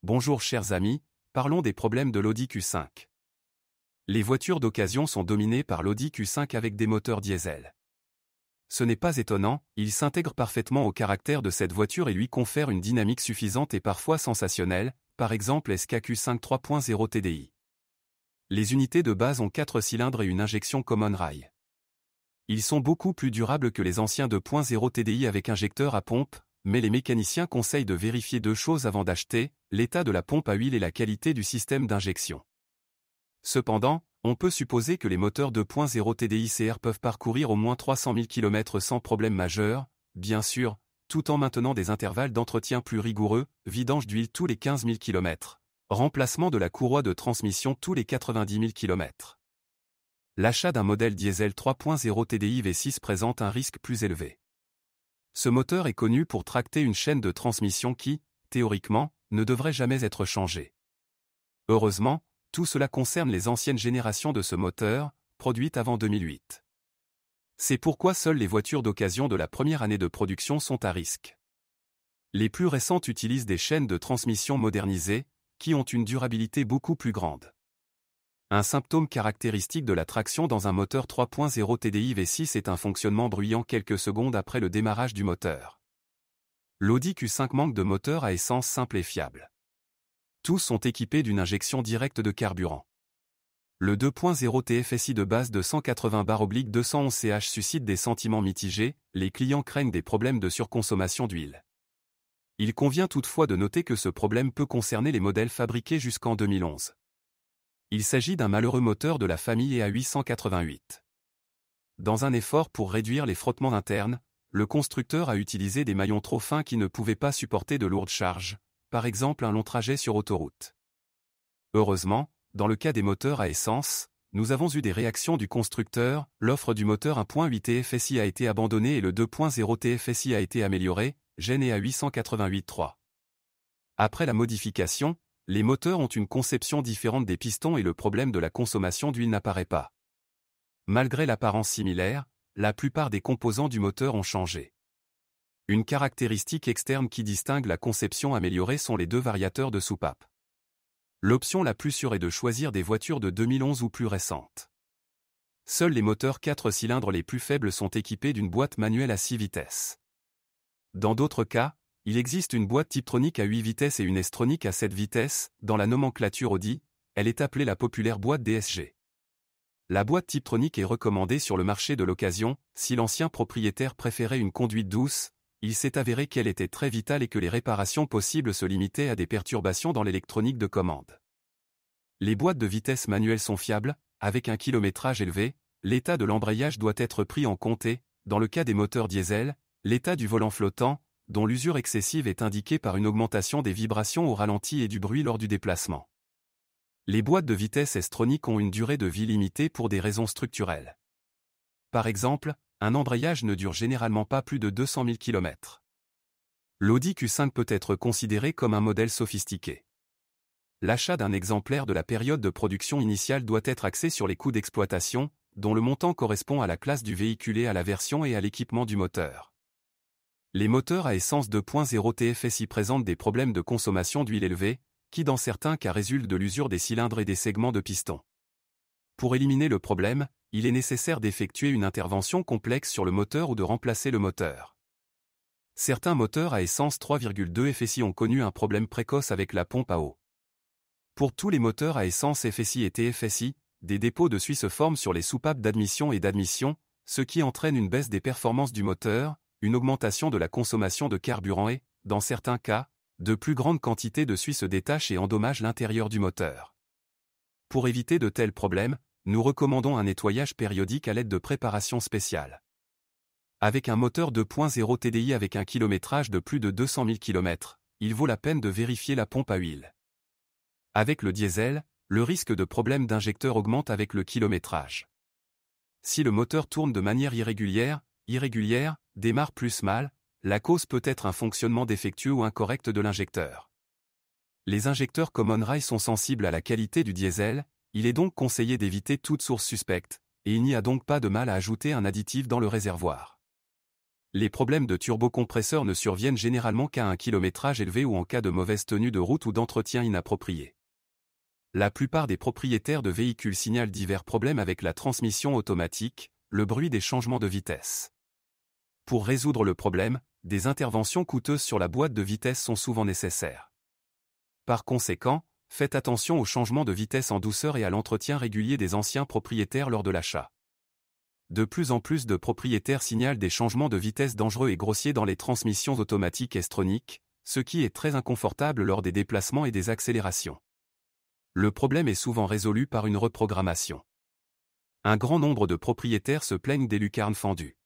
Bonjour chers amis, parlons des problèmes de l'Audi Q5. Les voitures d'occasion sont dominées par l'Audi Q5 avec des moteurs diesel. Ce n'est pas étonnant, il s'intègre parfaitement au caractère de cette voiture et lui confère une dynamique suffisante et parfois sensationnelle, par exemple SKQ5 3.0 TDI. Les unités de base ont 4 cylindres et une injection Common Rail. Ils sont beaucoup plus durables que les anciens 2.0 TDI avec injecteur à pompe, mais les mécaniciens conseillent de vérifier deux choses avant d'acheter, l'état de la pompe à huile et la qualité du système d'injection. Cependant, on peut supposer que les moteurs 2.0 TDI CR peuvent parcourir au moins 300 000 km sans problème majeur, bien sûr, tout en maintenant des intervalles d'entretien plus rigoureux, vidange d'huile tous les 15 000 km, remplacement de la courroie de transmission tous les 90 000 km. L'achat d'un modèle diesel 3.0 TDI V6 présente un risque plus élevé. Ce moteur est connu pour tracter une chaîne de transmission qui, théoriquement, ne devrait jamais être changée. Heureusement, tout cela concerne les anciennes générations de ce moteur, produites avant 2008. C'est pourquoi seules les voitures d'occasion de la première année de production sont à risque. Les plus récentes utilisent des chaînes de transmission modernisées, qui ont une durabilité beaucoup plus grande. Un symptôme caractéristique de la traction dans un moteur 3.0 TDI V6 est un fonctionnement bruyant quelques secondes après le démarrage du moteur. L'Audi Q5 manque de moteur à essence simple et fiable. Tous sont équipés d'une injection directe de carburant. Le 2.0 TFSI de base de 180 bar/211 CH suscite des sentiments mitigés, les clients craignent des problèmes de surconsommation d'huile. Il convient toutefois de noter que ce problème peut concerner les modèles fabriqués jusqu'en 2011. Il s'agit d'un malheureux moteur de la famille EA888. Dans un effort pour réduire les frottements internes, le constructeur a utilisé des maillons trop fins qui ne pouvaient pas supporter de lourdes charges, par exemple un long trajet sur autoroute. Heureusement, dans le cas des moteurs à essence, nous avons eu des réactions du constructeur, l'offre du moteur 1.8 TFSI a été abandonnée et le 2.0 TFSI a été amélioré, Gen EA888-3. Après la modification, les moteurs ont une conception différente des pistons et le problème de la consommation d'huile n'apparaît pas. Malgré l'apparence similaire, la plupart des composants du moteur ont changé. Une caractéristique externe qui distingue la conception améliorée sont les deux variateurs de soupape. L'option la plus sûre est de choisir des voitures de 2011 ou plus récentes. Seuls les moteurs 4 cylindres les plus faibles sont équipés d'une boîte manuelle à 6 vitesses. Dans d'autres cas, il existe une boîte Tiptronic à 8 vitesses et une S-Tronic à 7 vitesses, dans la nomenclature Audi, elle est appelée la populaire boîte DSG. La boîte Tiptronic est recommandée sur le marché de l'occasion, si l'ancien propriétaire préférait une conduite douce, il s'est avéré qu'elle était très vitale et que les réparations possibles se limitaient à des perturbations dans l'électronique de commande. Les boîtes de vitesse manuelles sont fiables, avec un kilométrage élevé, l'état de l'embrayage doit être pris en compte et, dans le cas des moteurs diesel, l'état du volant flottant, dont l'usure excessive est indiquée par une augmentation des vibrations au ralenti et du bruit lors du déplacement. Les boîtes de vitesse S-Tronic ont une durée de vie limitée pour des raisons structurelles. Par exemple, un embrayage ne dure généralement pas plus de 200 000 km. L'Audi Q5 peut être considéré comme un modèle sophistiqué. L'achat d'un exemplaire de la période de production initiale doit être axé sur les coûts d'exploitation, dont le montant correspond à la classe du véhicule et à la version et à l'équipement du moteur. Les moteurs à essence 2.0 TFSI présentent des problèmes de consommation d'huile élevée, qui dans certains cas résultent de l'usure des cylindres et des segments de piston. Pour éliminer le problème, il est nécessaire d'effectuer une intervention complexe sur le moteur ou de remplacer le moteur. Certains moteurs à essence 3,2 FSI ont connu un problème précoce avec la pompe à eau. Pour tous les moteurs à essence FSI et TFSI, des dépôts de suie se forment sur les soupapes d'admission et d'admission, ce qui entraîne une baisse des performances du moteur, une augmentation de la consommation de carburant et, dans certains cas, de plus grandes quantités de suie se détachent et endommagent l'intérieur du moteur. Pour éviter de tels problèmes, nous recommandons un nettoyage périodique à l'aide de préparations spéciales. Avec un moteur 2.0 TDI avec un kilométrage de plus de 200 000 km, il vaut la peine de vérifier la pompe à huile. Avec le diesel, le risque de problème d'injecteur augmente avec le kilométrage. Si le moteur tourne de manière irrégulière, démarre plus mal, la cause peut être un fonctionnement défectueux ou incorrect de l'injecteur. Les injecteurs Common Rail sont sensibles à la qualité du diesel, il est donc conseillé d'éviter toute source suspecte, et il n'y a donc pas de mal à ajouter un additif dans le réservoir. Les problèmes de turbocompresseur ne surviennent généralement qu'à un kilométrage élevé ou en cas de mauvaise tenue de route ou d'entretien inapproprié. La plupart des propriétaires de véhicules signalent divers problèmes avec la transmission automatique, le bruit des changements de vitesse. Pour résoudre le problème, des interventions coûteuses sur la boîte de vitesse sont souvent nécessaires. Par conséquent, faites attention aux changements de vitesse en douceur et à l'entretien régulier des anciens propriétaires lors de l'achat. De plus en plus de propriétaires signalent des changements de vitesse dangereux et grossiers dans les transmissions automatiques S-troniques, ce qui est très inconfortable lors des déplacements et des accélérations. Le problème est souvent résolu par une reprogrammation. Un grand nombre de propriétaires se plaignent des lucarnes fendues.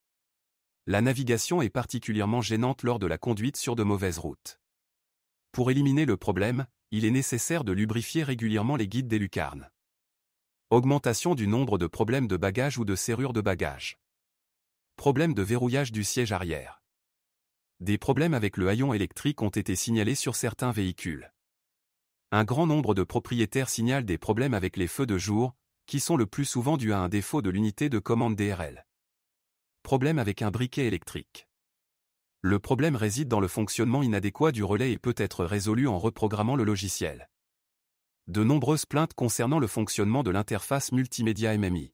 La navigation est particulièrement gênante lors de la conduite sur de mauvaises routes. Pour éliminer le problème, il est nécessaire de lubrifier régulièrement les guides des lucarnes. Augmentation du nombre de problèmes de bagages ou de serrure de bagages. Problème de verrouillage du siège arrière. Des problèmes avec le haillon électrique ont été signalés sur certains véhicules. Un grand nombre de propriétaires signalent des problèmes avec les feux de jour, qui sont le plus souvent dus à un défaut de l'unité de commande DRL. Problème avec un briquet électrique. Le problème réside dans le fonctionnement inadéquat du relais et peut être résolu en reprogrammant le logiciel. De nombreuses plaintes concernant le fonctionnement de l'interface multimédia MMI.